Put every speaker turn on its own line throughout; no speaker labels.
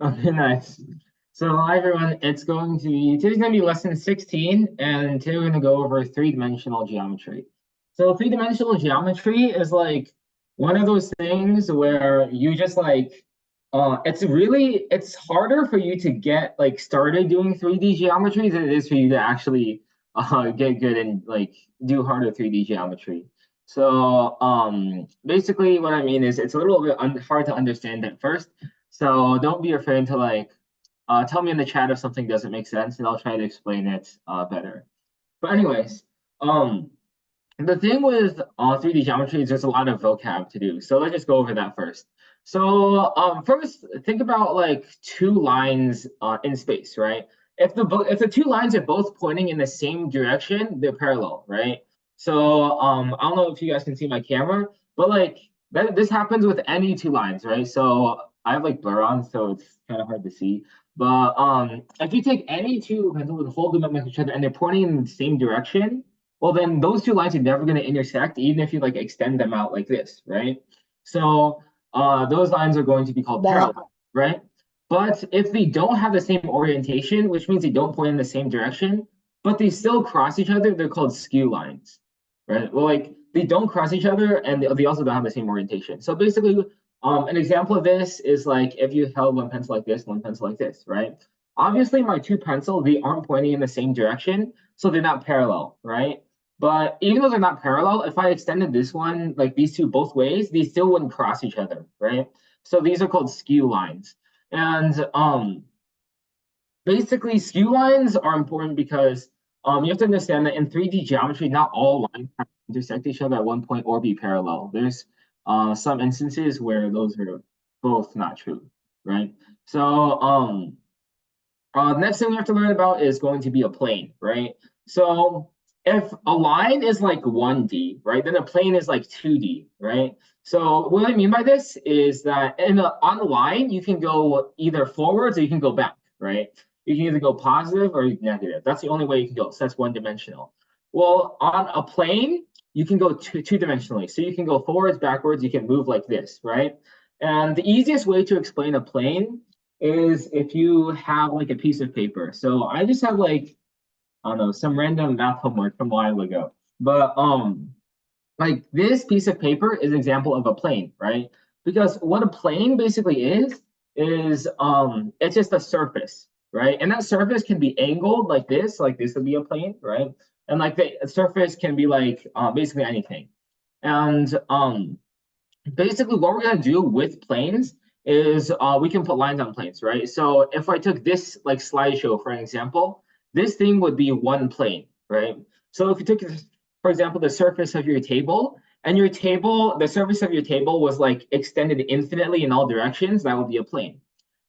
Okay, nice. So, hi everyone. Today's going to be lesson 16, and today we're going to go over three-dimensional geometry. So, three-dimensional geometry is like one of those things where you just it's harder for you to get like started doing 3D geometry than it is for you to actually get good and like do harder 3D geometry. So, basically, what I mean is it's a little bit hard to understand at first. So don't be afraid to tell me in the chat if something doesn't make sense, and I'll try to explain it better. But anyways, um, the thing with 3D geometry is there's a lot of vocab to do. So let's just go over that first. So first, think about like two lines in space, right? If the two lines are both pointing in the same direction, they're parallel, right? So I don't know if you guys can see my camera, but like this happens with any two lines, right? So I have like blur on, so it's kind of hard to see. But if you take any two pencils and hold them up next to each other and they're pointing in the same direction, well, then those two lines are never going to intersect, even if you like extend them out like this, right? So those lines are going to be called parallel, right? But if they don't have the same orientation, which means they don't point in the same direction, but they still cross each other, they're called skew lines, right? Well, like they don't cross each other and they also don't have the same orientation. So basically, an example of this is like if you held one pencil like this, one pencil like this, right? Obviously, my two pencils, they aren't pointing in the same direction, so they're not parallel, right? But even though they're not parallel, if I extended this one, like these two both ways, these still wouldn't cross each other, right? So these are called skew lines. And basically, skew lines are important because you have to understand that in 3D geometry, not all lines have to intersect each other at one point or be parallel. There's some instances where those are both not true, right? So next thing we have to learn about is going to be a plane, right? So if a line is like 1D, right, then a plane is like 2D, right? So what I mean by this is that on a line, you can go either forwards or you can go back, right? You can either go positive or negative. That's the only way you can go. So that's one dimensional. Well, on a plane, you can go two dimensionally. So you can go forwards, backwards, you can move like this, right? And the easiest way to explain a plane is if you have like a piece of paper. So I just have like, I don't know, some random math homework from a while ago. But like this piece of paper is an example of a plane, right? Because what a plane basically is it's just a surface, right? And that surface can be angled like this would be a plane, right? And like the surface can be like basically anything. And basically what we're going to do with planes is we can put lines on planes, right? So if I took this like slideshow for an example, this thing would be one plane, right? So if you took, for example, the surface of your table and the surface of your table was like extended infinitely in all directions, that would be a plane,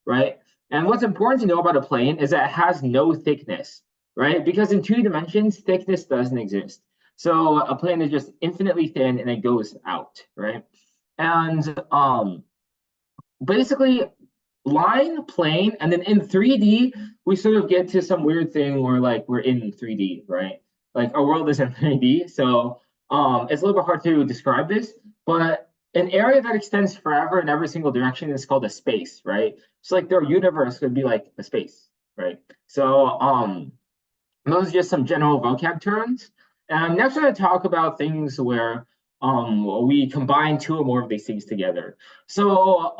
right? And what's important to know about a plane is that it has no thickness, right? Because in two dimensions, thickness doesn't exist. So a plane is just infinitely thin and it goes out, right? And basically line, plane, and then in 3D, we sort of get to some weird thing where like we're in 3D, right? Like our world is in 3D. So it's a little bit hard to describe this, but an area that extends forever in every single direction is called a space, right? So like their universe could be like a space, right? So those are just some general vocab terms. And next, we're going to talk about things where we combine two or more of these things together. So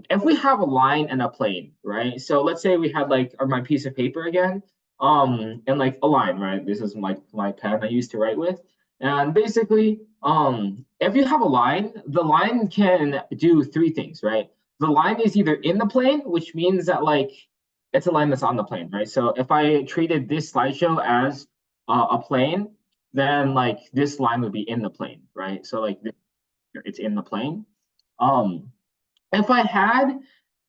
if we have a line and a plane, right? So let's say we had like my piece of paper again, and like a line, right? This is my pen I used to write with. And basically, if you have a line, the line can do three things, right? The line is either in the plane, which means that like it's a line that's on the plane, right? So if I treated this slideshow as a plane, then like this line would be in the plane, right? So like it's in the plane. Um, if I had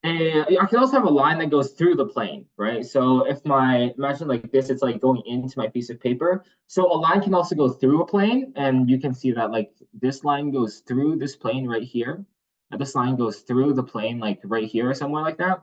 I could also have a line that goes through the plane, right? So if imagine like this, it's like going into my piece of paper. So a line can also go through a plane, and you can see that like this line goes through this plane right here, and this line goes through the plane like right here or somewhere like that.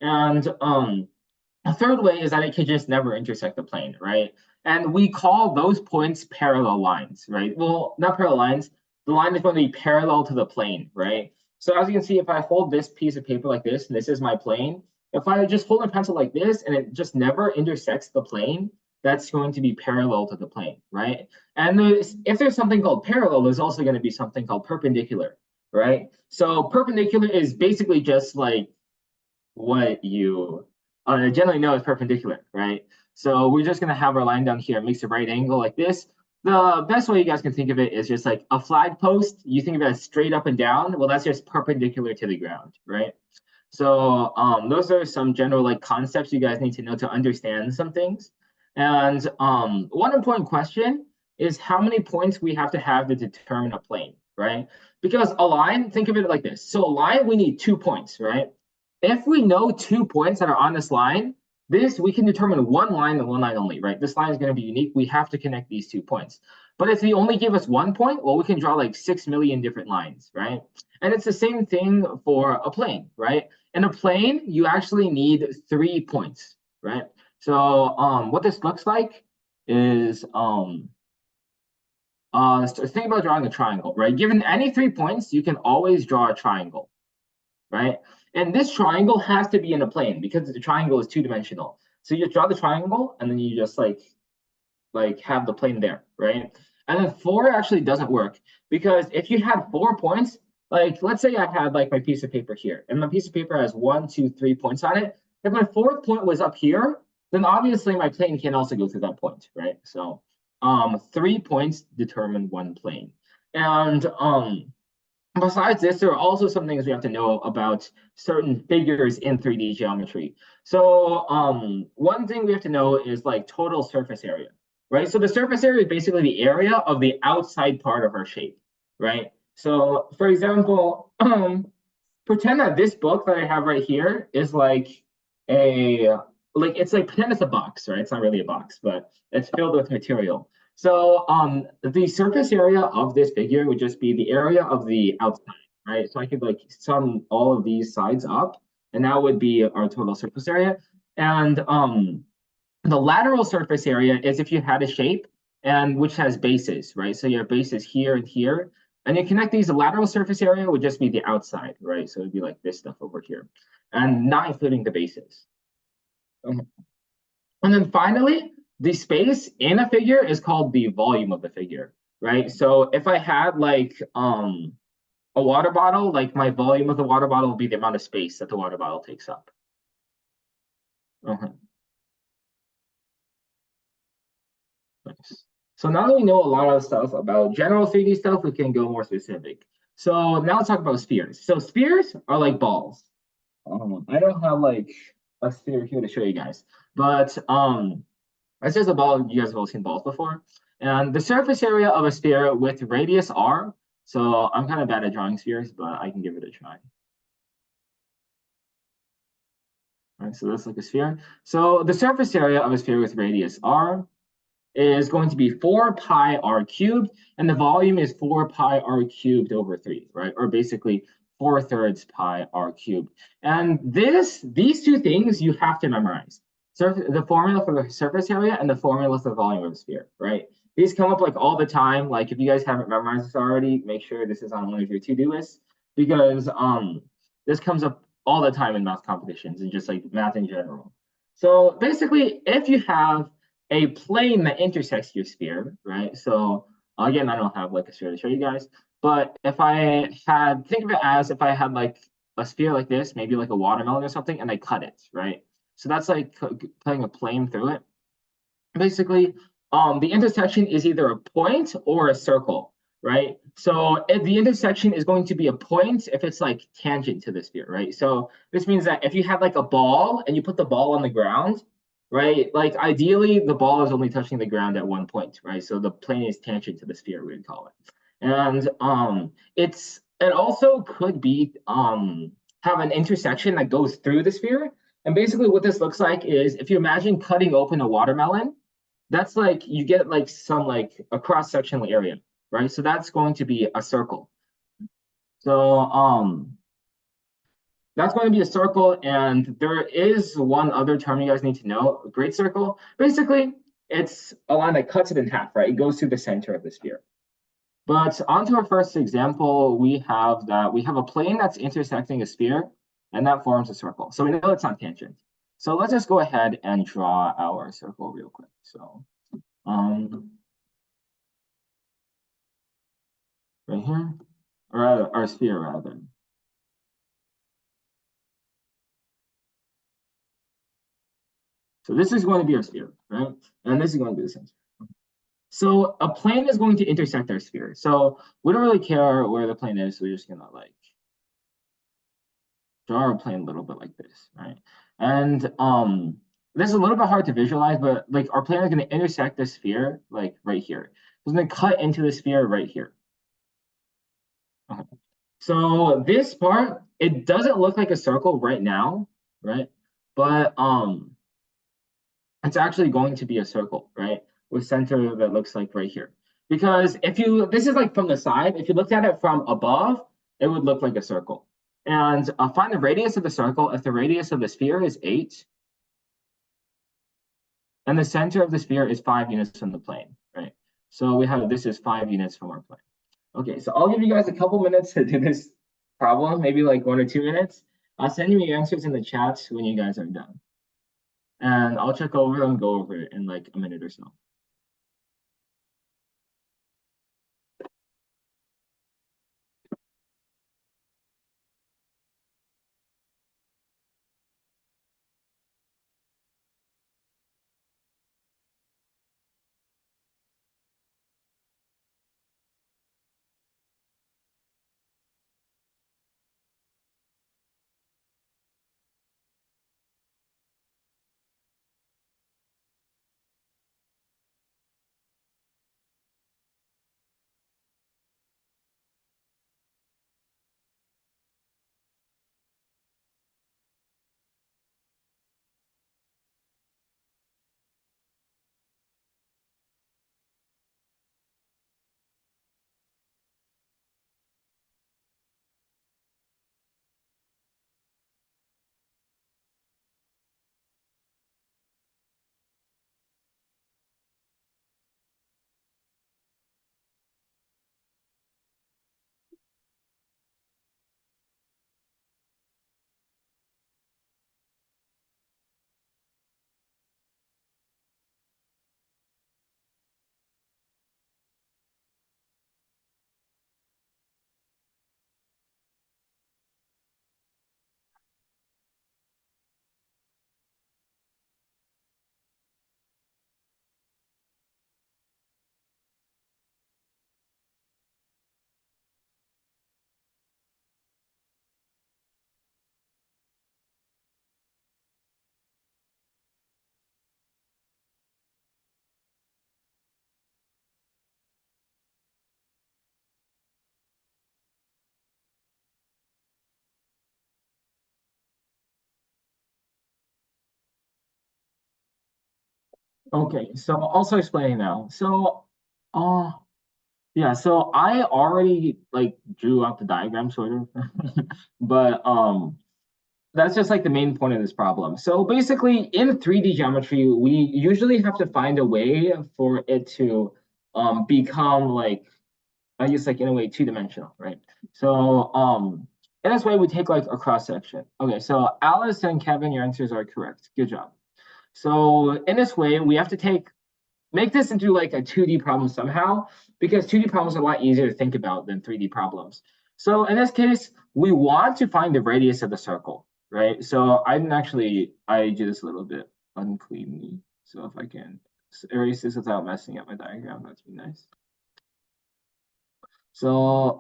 And a third way is that it could just never intersect the plane, right? And we call those points parallel lines, right? Well, not parallel lines. The line is going to be parallel to the plane, right? So as you can see, if I hold this piece of paper like this, and this is my plane, If I just hold a pencil like this and it just never intersects the plane, that's going to be parallel to the plane, right? And if there's something called parallel, there's also going to be something called perpendicular, right? So perpendicular is basically just like what you generally know is perpendicular, right? So we're just going to have our line down here. It makes a right angle like this. The best way you guys can think of it is just like a flag post. You think of it as straight up and down. Well, that's just perpendicular to the ground, right? So those are some general like concepts you guys need to know to understand some things. And one important question is how many points we have to determine a plane, right? Because a line, think of it like this. So a line, we need 2 points, right? If we know 2 points that are on this line, we can determine one line and one line only, right? This line is going to be unique. We have to connect these 2 points. But if they only give us 1 point, well, we can draw like 6 million different lines, right? And it's the same thing for a plane, right? In a plane, you actually need 3 points, right? So what this looks like is so think about drawing a triangle, right? Given any 3 points, you can always draw a triangle, right? And this triangle has to be in a plane because the triangle is 2-dimensional. So you draw the triangle and then you just like have the plane there, right? And then 4 actually doesn't work because if you had 4 points, like let's say I had like my piece of paper here and my piece of paper has 1, 2, 3 points on it. If my 4th point was up here, then obviously my plane can also go through that point, right? So 3 points determine 1 plane. And besides this, there are also some things we have to know about certain figures in 3D geometry. So one thing we have to know is like total surface area, right? So the surface area is basically the area of the outside part of our shape, right? So for example, pretend that this book that I have right here is like it's like pretend it's a box, right? It's not really a box, but it's filled with material. So the surface area of this figure would just be the area of the outside, right? So I could like sum all of these sides up, and that would be our total surface area. And the lateral surface area is if you had a shape and which has bases, right? So your bases here and here. And you connect these, the lateral surface area would just be the outside, right? So it'd be like this stuff over here, and not including the bases. And then finally, the space in a figure is called the volume of the figure, right? So if I had like a water bottle, like my volume of the water bottle will be the amount of space that the water bottle takes up. Nice. So now that we know a lot of stuff about general 3D stuff, we can go more specific. So now let's talk about spheres. So spheres are like balls. I don't have like a sphere here to show you guys, but it's just a ball. You guys have all seen balls before. And the surface area of a sphere with radius r. So I'm kind of bad at drawing spheres, but I can give it a try. All right, so that's like a sphere. So the surface area of a sphere with radius r is going to be 4 pi r cubed, and the volume is 4 pi r cubed over 3, right? Or basically 4/3 pi r cubed. And these two things you have to memorize. So the formula for the surface area and the formula for the volume of the sphere, right? These come up like all the time. Like if you guys haven't memorized this already, make sure this is on one of your to-do lists because this comes up all the time in math competitions and just like math in general. So basically, if you have a plane that intersects your sphere, right? So again, I don't have like a sphere to show you guys, but if I had, think of it as if I had like a sphere like this, maybe like a watermelon or something, and I cut it, right? So that's like putting a plane through it. Basically, the intersection is either a point or a circle, right? So if the intersection is going to be a point if it's like tangent to the sphere, right? So this means that if you had like a ball and you put the ball on the ground, right? Like ideally, the ball is only touching the ground at 1 point, right? So the plane is tangent to the sphere, we would call it. And it also could be have an intersection that goes through the sphere. And basically, what this looks like is if you imagine cutting open a watermelon, that's like you get like some like a cross-sectional area, right? So that's going to be a circle. So that's going to be a circle, and there is one other term you guys need to know, a great circle. Basically, it's a line that cuts it in half, right? It goes through the center of the sphere. But onto our first example, we have a plane that's intersecting a sphere. and that forms a circle. So we know it's not tangent. So let's just go ahead and draw our circle real quick. So right here, or our sphere rather. So this is going to be our sphere, right? And this is going to be the center. So a plane is going to intersect our sphere. So we don't really care where the plane is. We're just gonna like draw our plane a little bit like this, right? And this is a little bit hard to visualize, but like our plane is going to intersect the sphere like right here. It's going to cut into the sphere right here. Okay. So this part, it doesn't look like a circle right now, right? But it's actually going to be a circle, right? With center that looks like right here. Because if you, this is like from the side, if you looked at it from above, it would look like a circle. And find the radius of the circle. If the radius of the sphere is 8, and the center of the sphere is 5 units from the plane, right? So we have, this is 5 units from our plane. Okay, so I'll give you guys a couple minutes to do this problem, maybe like 1 or 2 minutes. I'll send you your answers in the chat when you guys are done. And I'll check over them, go over it in like a minute or so. Okay, so also explaining now. So, uh, yeah, so I already like drew out the diagram sort of, but that's just like the main point of this problem. So basically in 3D geometry, we usually have to find a way for it to become like, I guess like in a way two-dimensional, right? So in this way we take like a cross section. Okay, so Alice and Kevin, your answers are correct. Good job. So in this way, we have to make this into like a 2D problem somehow, because 2D problems are a lot easier to think about than 3D problems. So in this case, we want to find the radius of the circle, right? So I do this a little bit uncleanly. So if I can erase this without messing up my diagram, that'd be nice. So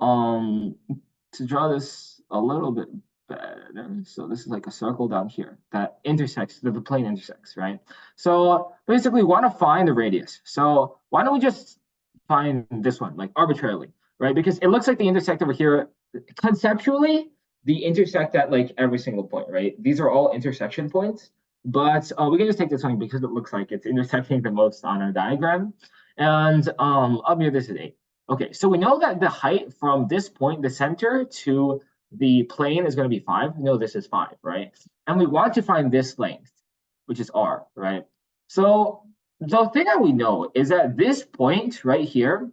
to draw this a little bit better, so this is like a circle down here that intersects, that the plane intersects, right? So basically, we want to find the radius. So why don't we just find this one, like arbitrarily, right? Because it looks like they intersect over here. Conceptually, they intersect at like every single point, right? These are all intersection points, but we can just take this one because it looks like it's intersecting the most on our diagram. And up here, this is 8. Okay, so we know that the height from this point, the center, to the plane is going to be 5. We know this is 5, right? And we want to find this length, which is r, right? So the thing that we know is that this point right here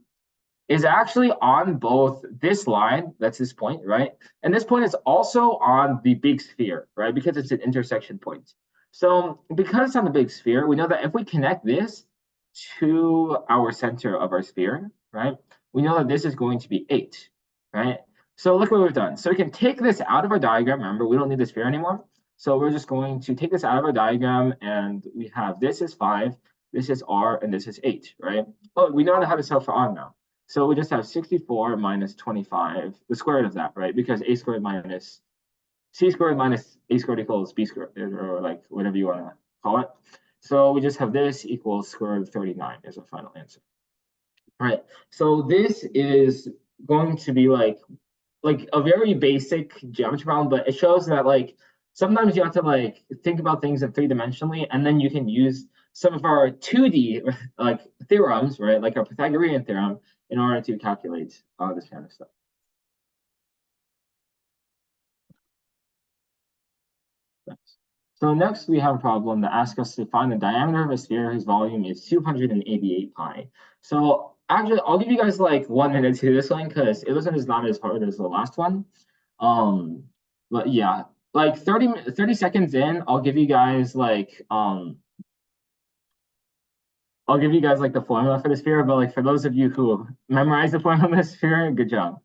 is actually on both this line, that's this point, right? And this point is also on the big sphere, right? Because it's an intersection point. So because it's on the big sphere, we know that if we connect this to our center of our sphere, right? We know that this is going to be 8, right? So look what we've done. So we can take this out of our diagram. Remember, we don't need the sphere anymore. So we're just going to take this out of our diagram, and we have this is 5, this is r, and this is 8, right? Oh, we know how to solve for r now. So we just have 64 minus 25, the square root of that, right? Because a squared minus c squared minus a squared equals b squared, or like whatever you want to call it. So we just have this equals square root of 39 as our final answer. All right. So this is going to be like a very basic geometry problem, but it shows that like sometimes you have to like think about things in 3-dimensionally, and then you can use some of our 2D like theorems, right? Like our Pythagorean theorem, in order to calculate this kind of stuff. Thanks. So next we have a problem that asks us to find the diameter of a sphere whose volume is 288 pi. So actually, I'll give you guys like 1 minute to do this one because it wasn't not as hard as the last one. But yeah, like 30 seconds in, I'll give you guys like I'll give you guys like the formula for the sphere. But like for those of you who memorize the formula of the sphere, good job.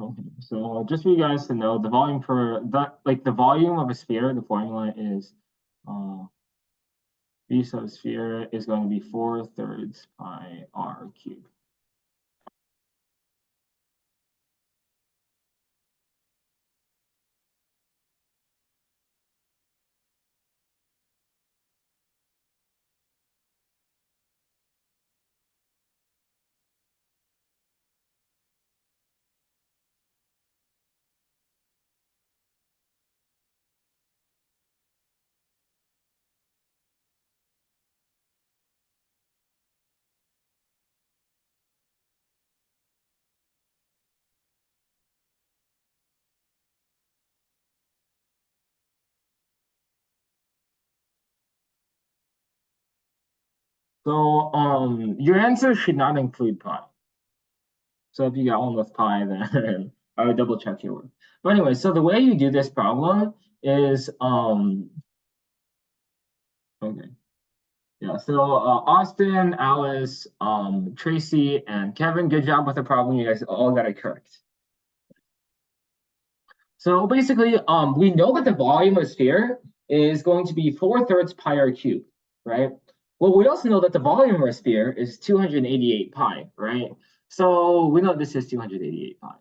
Okay, so just for you guys to know, the volume for the volume of a sphere, the formula is V sub sphere is going to be 4/3 pi r cubed. So your answer should not include pi. So if you got one with pi, then I would double check your work. But anyway, so the way you do this problem is okay. Yeah, so Austin, Alice, Tracy, and Kevin, good job with the problem. You guys all got it correct. So basically, we know that the volume of a sphere is going to be 4/3 pi r cubed, right? Well, we also know that the volume of a sphere is 288 pi, right? So we know this is 288 pi.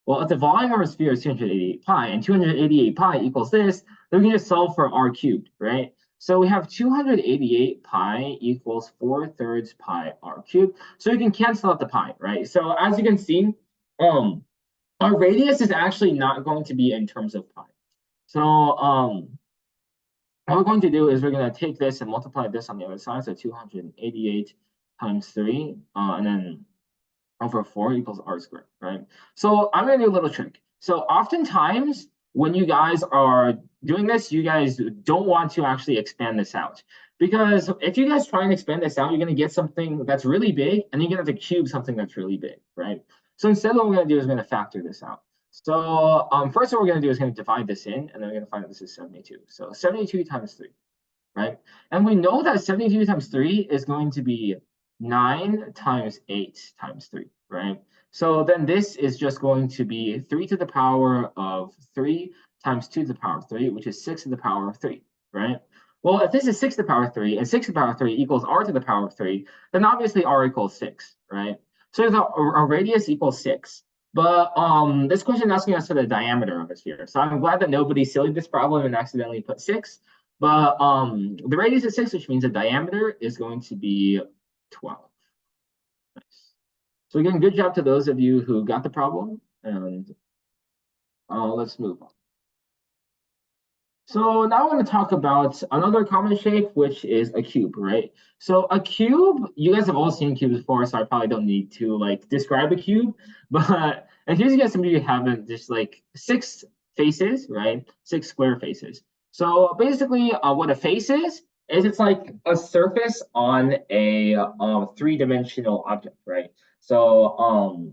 Well, if the volume of a sphere is 288 pi and 288 pi equals this, then we can just solve for r cubed, right? So we have 288 pi equals 4/3 pi r cubed. So we can cancel out the pi, right? So as you can see, our radius is actually not going to be in terms of pi. So what we're going to do is we're going to take this and multiply this on the other side. So 288 times 3, and then over 4 equals r squared, right? So I'm going to do a little trick. So oftentimes when you guys are doing this, you guys don't want to actually expand this out. Because if you guys try and expand this out, you're going to get something that's really big, and you're going to have to cube something that's really big, right? So instead, what we're going to do is we're going to factor this out. So first, what we're going to do is going to divide this in, and then we're going to find out this is 72. So 72 times 3, right? And we know that 72 times 3 is going to be 9 times 8 times 3, right? So then this is just going to be 3 to the power of 3 times 2 to the power of 3, which is 6 to the power of 3, right? Well, if this is 6 to the power of 3 and 6 to the power of 3 equals r to the power of 3, then obviously r equals 6, right? So a radius equals 6. But this question is asking us for the diameter of a sphere. So I'm glad that nobody silly this problem and accidentally put 6. But the radius is 6, which means the diameter is going to be 12. Nice. So again, good job to those of you who got the problem. And let's move on. So now I want to talk about another common shape, which is a cube, right? So a cube, you guys have all seen cubes before, so I probably don't need to like describe a cube. But in case you guys some of you haven't, just like 6 faces, right? 6 square faces. So basically, what a face is it's like a surface on a three-dimensional object, right? So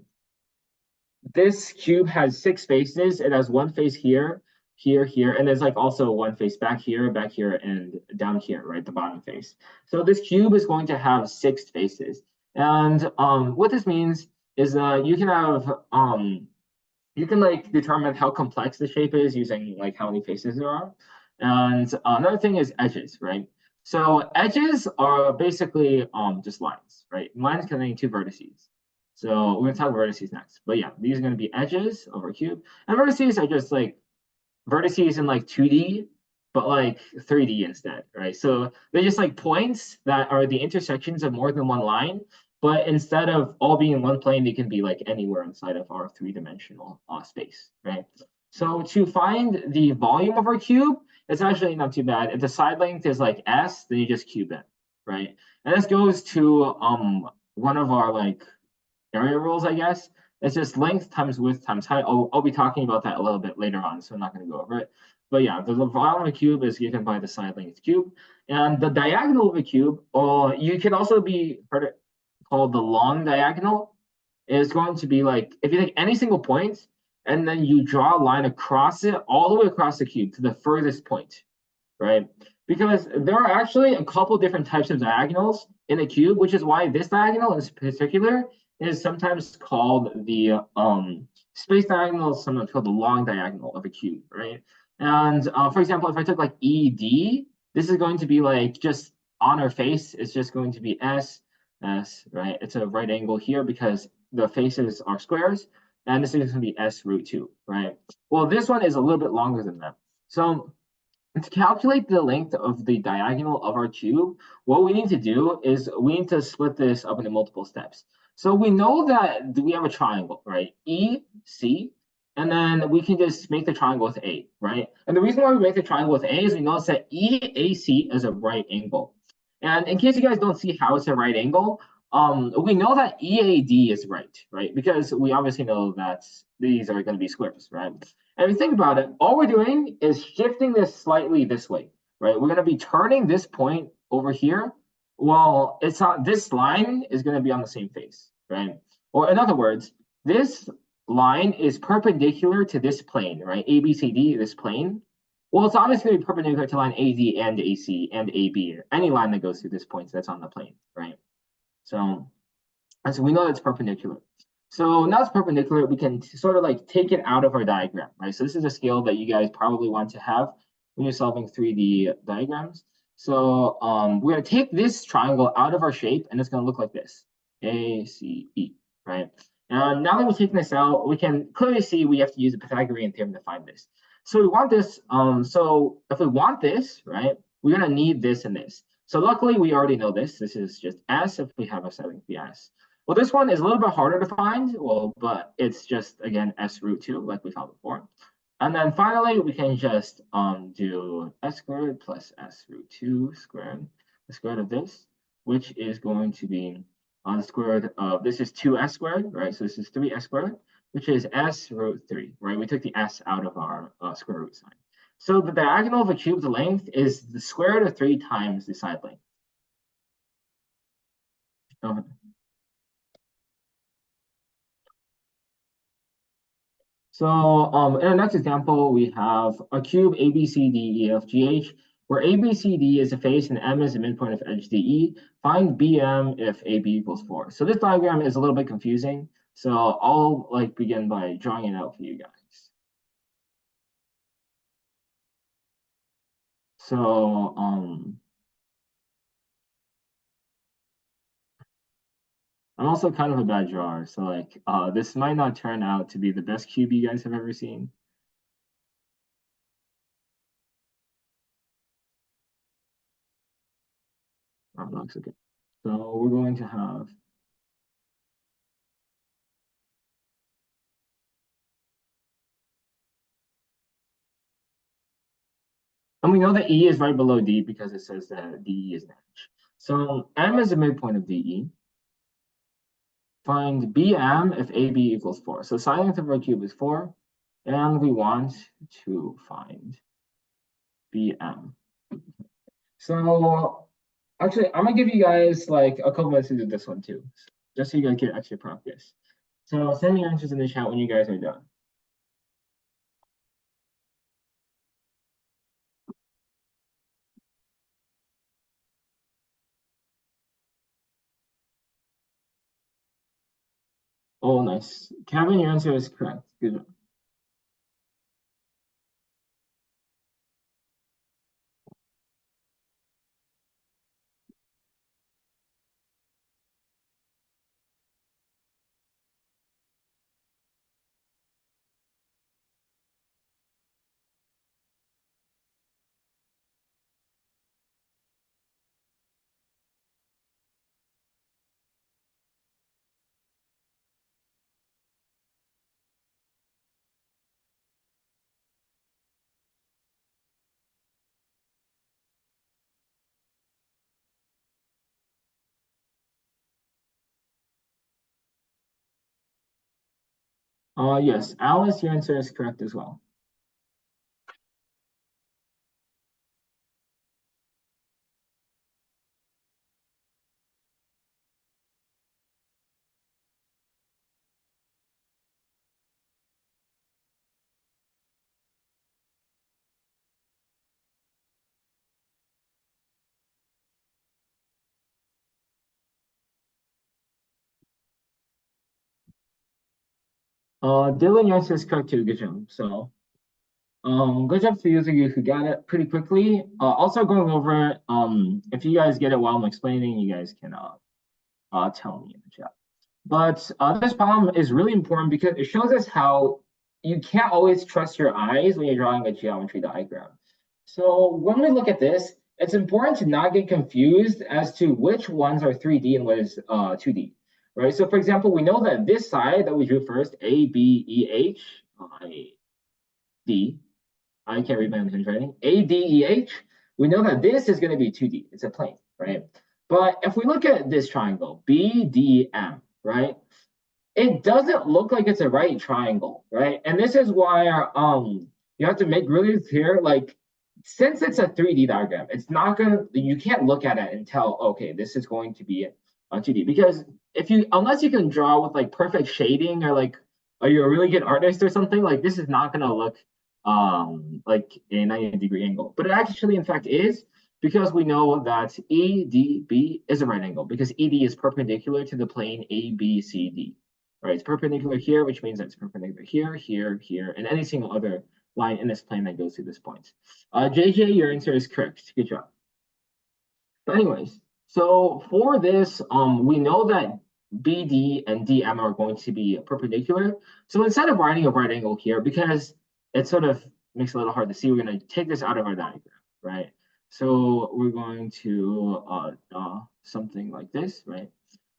this cube has 6 faces. It has one face here, here, here, and there's like also one face back here, and down here, right? The bottom face. So this cube is going to have 6 faces. And what this means is you can have you can like determine how complex the shape is using like how many faces there are. And another thing is edges, right? So edges are basically just lines, right? Lines containing 2 vertices. So we're gonna talk vertices next. But yeah, these are gonna be edges over a cube. And vertices are just like vertices in like 2D, but like 3D instead, right? So they're just like points that are the intersections of more than one line, but instead of all being in one plane, they can be like anywhere inside of our three-dimensional space, right? So to find the volume of our cube, it's actually not too bad. If the side length is like S, then you just cube it, right? And this goes to one of our like area rules, I guess. It's just length times width times height. I'll be talking about that a little bit later on, so I'm not going to go over it. But yeah, the volume of a cube is given by the side length cube. And the diagonal of a cube, or you can also be heard it called the long diagonal, is going to be like, if you take any single point, and then you draw a line across it, all the way across the cube to the furthest point, right? Because there are actually a couple different types of diagonals in a cube, which is why this diagonal in particular is sometimes called the space diagonal, sometimes called the long diagonal of a cube, right? And for example, if I took like ED, this is going to be like just on our face, it's just going to be S, S, right? It's a right angle here because the faces are squares, and this is going to be S root 2, right? Well, this one is a little bit longer than that. So to calculate the length of the diagonal of our cube, what we need to do is we need to split this up into multiple steps. So we know that we have a triangle, right? EC, and then we can just make the triangle with A, right? And the reason why we make the triangle with A is we notice that EAC is a right angle. And in case you guys don't see how it's a right angle, we know that EAD is right? Because we obviously know that these are going to be squares, right? And if you think about it, all we're doing is shifting this slightly this way, right? We're going to be turning this point over here. Well, it's not, this line is going to be on the same face, right? Or in other words, this line is perpendicular to this plane, right? ABCD, this plane. Well, it's obviously going to be perpendicular to line AD and AC and AB, any line that goes through this point that's on the plane, right? So, and so we know that's perpendicular. So now it's perpendicular, we can sort of like take it out of our diagram, right? So this is a scale that you guys probably want to have when you're solving 3D diagrams. So we're going to take this triangle out of our shape, and it's going to look like this, ACE, right? And now that we've taken this out, we can clearly see we have to use the Pythagorean theorem to find this. So we want this, so if we want this, right, we're going to need this and this. So luckily, we already know this. This is just S if we have a setting the S. Well, this one is a little bit harder to find, well, but it's just, again, S root 2, like we found before. And then finally, we can just do S squared plus S root 2 squared, the square root of this, which is going to be the square root of, this is 2S squared, right? So this is 3S squared, which is S root 3, right? We took the S out of our square root sign. So the diagonal of a cube's length is the square root of 3 times the side length. So in our next example, we have a cube A, B, C, D, E, F, G, H, where A, B, C, D is a face and M is the midpoint of edge DE. Find BM if AB equals 4. So this diagram is a little bit confusing. So I'll like begin by drawing it out for you guys. So I'm also kind of a bad drawer, so like this might not turn out to be the best cube you guys have ever seen. Looks okay. So we're going to have and we know that E is right below D because it says that DE is an edge. So M is the midpoint of DE. Find BM if AB equals 4. So side length of our cube is 4. And we want to find BM. So actually, I'm going to give you guys like a couple minutes to do this one too. Just so you guys get extra practice. So send me your answers in the chat when you guys are done. Oh, nice. Kevin, your answer is correct. Good job. Yes, Alice, your answer is correct as well. Dylan, your answer is correct too. Good job. So, good job for those of you who got it pretty quickly. Also going over it. If you guys get it while I'm explaining, you guys can tell me in the chat. But this problem is really important because it shows us how you can't always trust your eyes when you're drawing a geometry diagram. So when we look at this, it's important to not get confused as to which ones are 3D and what is 2D, right? So for example, we know that this side that we drew first, A, B, E, H, I, D, I can't read my own handwriting, A, D, E, H, we know that this is going to be 2D. It's a plane, right? But if we look at this triangle, B, D, M, right? It doesn't look like it's a right triangle, right? And this is why you have to make really clear, like, since it's a 3D diagram, it's not gonna you can't look at it and tell, okay, this is going to be a 2D. Because if you unless you can draw with like perfect shading or like are you a really good artist or something, like this is not gonna look like a 90-degree angle. But it actually in fact is because we know that EDB is a right angle because ED is perpendicular to the plane ABCD. Right, it's perpendicular here, which means that it's perpendicular here, here, here, and any single other line in this plane that goes through this point. JJ, your answer is correct. Good job. But anyways, so for this, we know that BD and DM are going to be perpendicular. So instead of writing a right angle here, because it sort of makes it a little hard to see, we're going to take this out of our diagram, right? So we're going to something like this, right?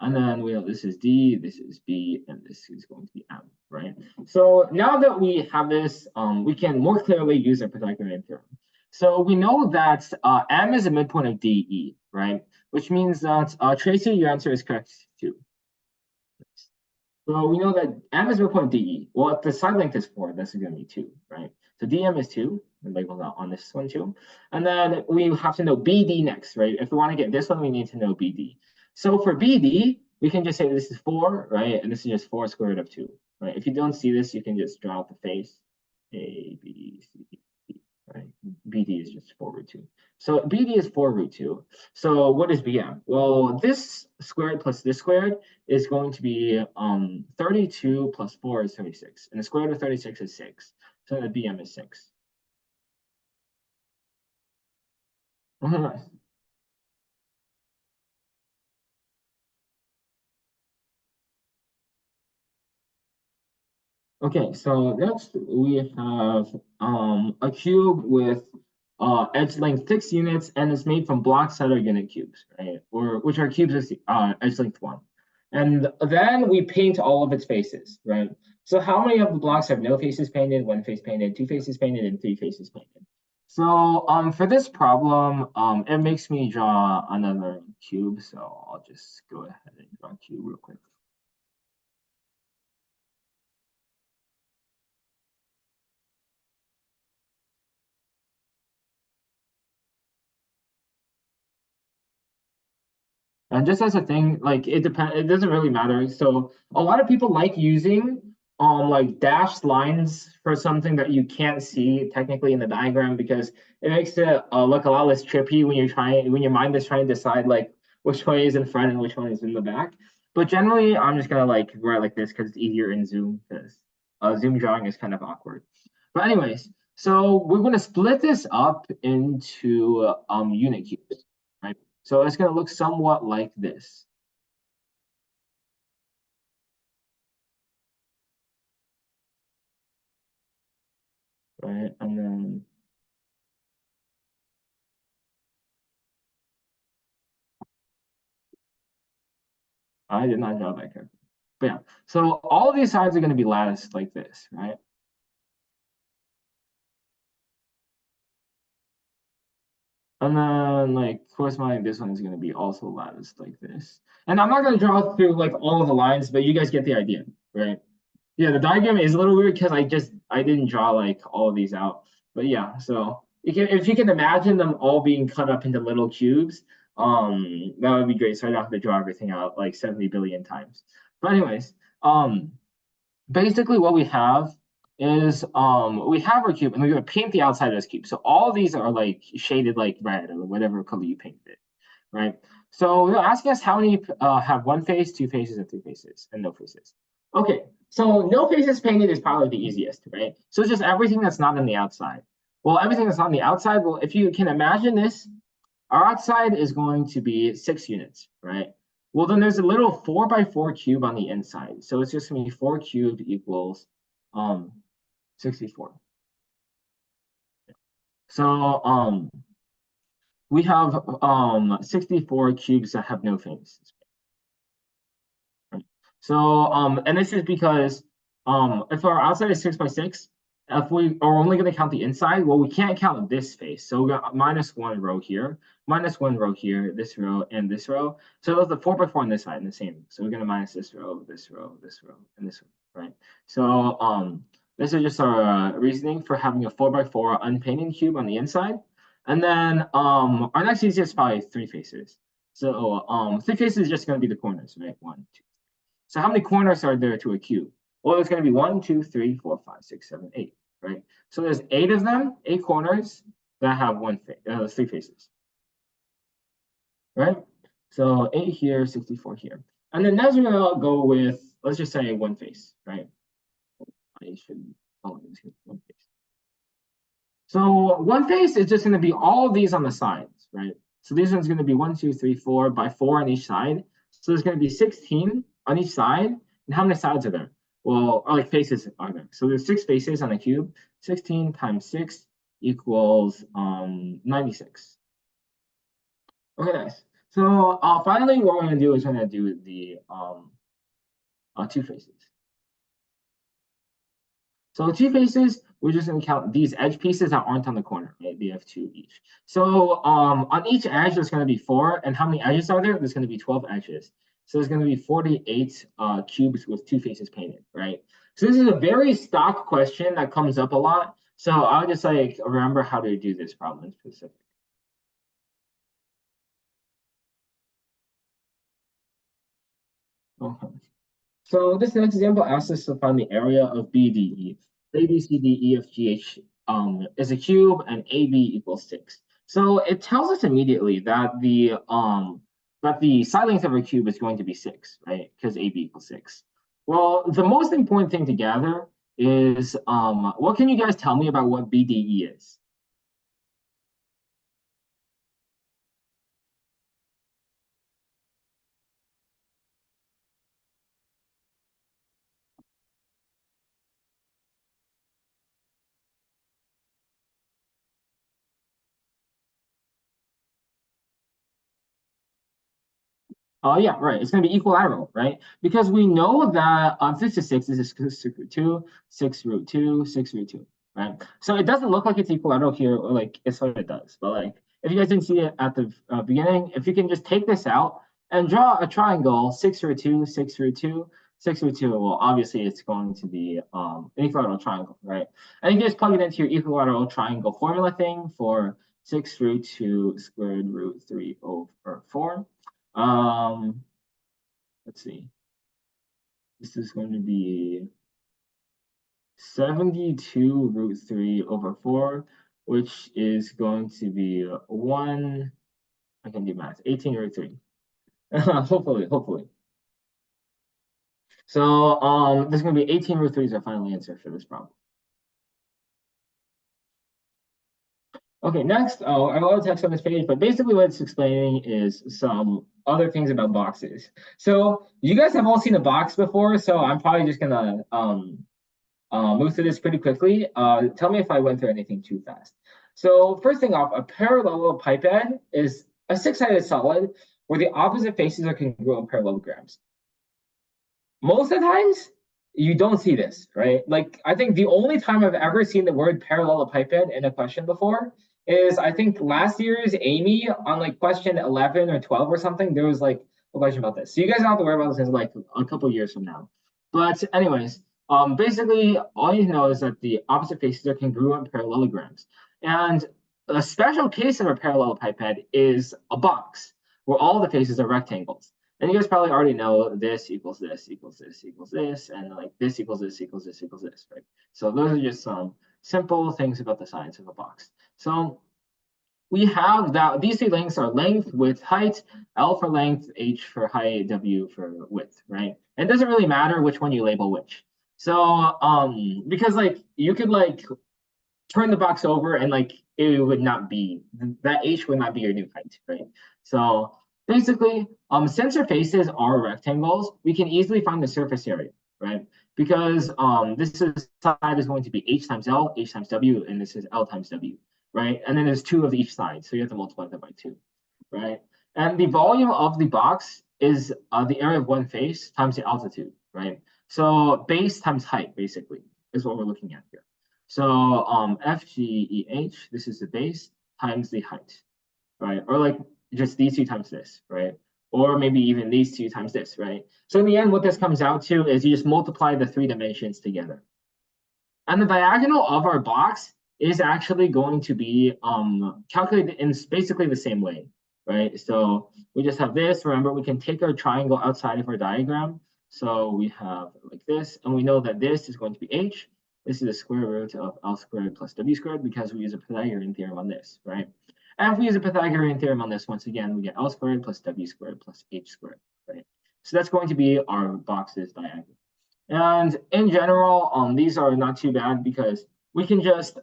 And then we know this is D, this is B, and this is going to be M, right? So now that we have this, we can more clearly use our Pythagorean theorem. So we know that M is a midpoint of DE, right? Which means that Tracy, your answer is correct too. So we know that M is midpoint of DE. Well, if the side length is 4, this is going to be 2, right? So DM is 2, and label that on this one too. And then we have to know BD next, right? If we want to get this one, we need to know BD. So for BD, we can just say this is 4, right? And this is just 4 square root of 2, right? If you don't see this, you can just draw out the face. A, B, C, D, right? BD is just 4 root 2. So BD is 4 root 2. So what is BM? Well, this squared plus this squared is going to be 32 plus 4 is 36. And the square root of 36 is 6. So the BM is 6. Okay, so next we have a cube with edge length 6 units, and it's made from blocks that are unit cubes, right? Or which are cubes of edge length 1. And then we paint all of its faces, right? So how many of the blocks have no faces painted, one face painted, two faces painted, and three faces painted? So for this problem, it makes me draw another cube. So I'll just go ahead and draw a cube real quick. And just as a thing, like it doesn't really matter. So a lot of people like using like dashed lines for something that you can't see technically in the diagram because it makes it look a lot less trippy when when your mind is trying to decide like which one is in front and which one is in the back. But generally, I'm just gonna like write like this because it's easier in Zoom because Zoom drawing is kind of awkward. But anyways, so we're gonna split this up into unit cubes, right? So it's going to look somewhat like this, right? And then I did not draw that carefully. But yeah, so all of these sides are going to be latticed like this, right? And then like corresponding this one is going to be also latticed like this. And I'm not going to draw through like all of the lines, but you guys get the idea, right? Yeah, the diagram is a little weird because I didn't draw like all of these out. But yeah, so if you can imagine them all being cut up into little cubes, that would be great. So I don't have to draw everything out like 70 billion times. But anyways, um, basically what we have is we have our cube and we're gonna paint the outside of this cube. So all of these are like shaded like red or whatever color you painted it, right? So they're asking us how many have one face, two faces, and three faces, and no faces. Okay, so no faces painted is probably the easiest, right? So it's just everything that's not on the outside. Well, everything that's on the outside, well, if you can imagine this, our outside is going to be 6 units, right? Well, then there's a little 4 by 4 cube on the inside. So it's just going to be 4 cubed equals um 64. So we have 64 cubes that have no faces. Right? So and this is because if our outside is 6 by 6, if we are only going to count the inside, well, we can't count this space. So we got -1 row here, -1 row here, this row, and this row. So those the 4 by 4 on this side and the same. So we're going to minus this row, this row, this row, and this row, right? So this is just our reasoning for having a 4 by 4 unpainted cube on the inside. And then our next easiest is probably three faces. So three faces is just going to be the corners, right? One, two. So how many corners are there to a cube? Well, there's going to be 1, 2, 3, 4, 5, 6, 7, 8, right? So there's 8 of them, 8 corners that have three faces, right? So 8 here, 64 here. And then next we're going to go with, let's just say one face, right? I should, oh, one face. So one face is just going to be all of these on the sides, right? So this one's going to be 1, 2, 3, 4 by 4 on each side. So there's going to be 16 on each side. And how many sides are there? Well, or like faces are there. So there's 6 faces on a cube. 16 times 6 equals 96. Okay, nice. So finally, what we're going to do is we're going to do the two faces. So two faces, we're just going to count these edge pieces that aren't on the corner, right? They have 2 each. So on each edge, there's going to be 4. And how many edges are there? There's going to be 12 edges. So there's going to be 48 cubes with two faces painted, right? So this is a very stock question that comes up a lot. So I'll just like remember how to do this problem in specific. Okay. So this next example asks us to find the area of BDE. A, B, C, D, E, F, G, H is a cube and AB equals 6. So it tells us immediately that the side length of a cube is going to be 6, right? Because AB equals 6. Well, the most important thing to gather is what can you guys tell me about what BDE is? Yeah, right. It's going to be equilateral, right? Because we know that 56 is 6 root 2, 6 root 2, 6 root 2, right? So it doesn't look like it's equilateral here, or like it's what it does. But like, if you guys didn't see it at the beginning, if you can just take this out and draw a triangle, 6 root 2, 6 root 2, 6 root 2, well, obviously it's going to be an equilateral triangle, right? And you just plug it into your equilateral triangle formula thing for 6 root 2 squared root 3 over 4. Um, let's see. This is going to be 72 root 3 over 4, which is going to be 1. I can do math. 18 root 3. Hopefully. So this is going to be 18 root 3 is our final answer for this problem. Okay, next, I have a lot of text on this page, but basically what it's explaining is some other things about boxes. So you guys have all seen a box before, so I'm probably just gonna move through this pretty quickly. Tell me if I went through anything too fast. So first thing off, a parallelepiped is a six-sided solid where the opposite faces are congruent parallelograms. Most of the times, you don't see this, right? Like, I think the only time I've ever seen the word parallelepiped in a question before is I think last year's Amy on like question 11 or 12 or something. There was like a question about this. So you guys don't have to worry about this until like a couple years from now. But anyways, basically all you know is that the opposite faces are congruent parallelograms. And a special case of a parallelepiped is a box where all the faces are rectangles. And you guys probably already know this equals this equals this equals this, and like this equals this equals this equals this, right? So those are just some simple things about the science of a box. So we have that these three lengths are length, width, height, L for length, H for height, W for width, right? And it doesn't really matter which one you label which. So because like you could like turn the box over and like it would not be that H would not be your new height, right? So basically, since our faces are rectangles, we can easily find the surface area, right? Because this is, side is going to be H times L, H times W, and this is L times W, right? And then there's two of each side, so you have to multiply that by two, right? And the volume of the box is the area of one face times the altitude, right? So base times height, basically, is what we're looking at here. So FGEH, this is the base times the height, right? Or like just these two times this, right? Or maybe even these two times this, right? So in the end, what this comes out to is you just multiply the three dimensions together. And the diagonal of our box is actually going to be calculated in basically the same way, right? So we just have this. Remember, we can take our triangle outside of our diagram. So we have like this, and we know that this is going to be h. This is the square root of L squared plus W squared because we use a Pythagorean theorem on this, right? And if we use a Pythagorean theorem on this, once again, we get L squared plus W squared plus H squared, right? So that's going to be our box's diagonal. And in general, these are not too bad because we can just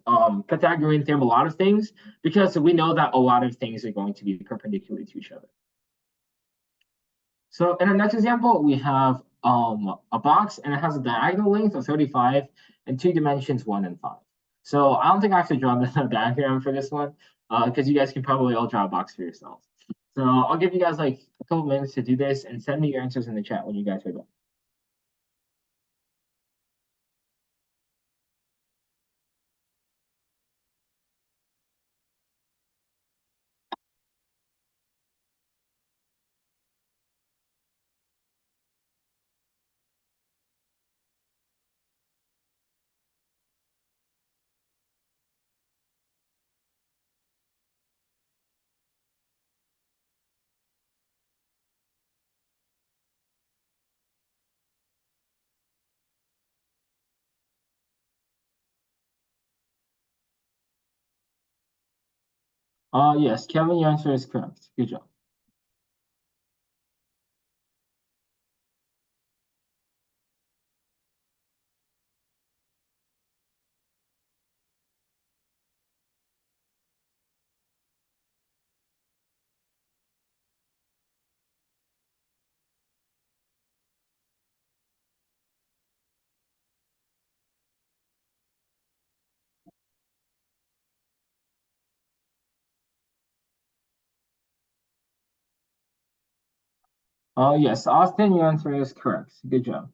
Pythagorean theorem a lot of things because we know that a lot of things are going to be perpendicular to each other. So in our next example, we have a box and it has a diagonal length of 35 and two dimensions 1 and 5. So I don't think I have to draw the diagram for this one because you guys can probably all draw a box for yourselves. So I'll give you guys like a couple minutes to do this and send me your answers in the chat when you guys are done. Yes, Kevin, your answer is correct. Good job. Yes, Austin, your answer is correct. Good job.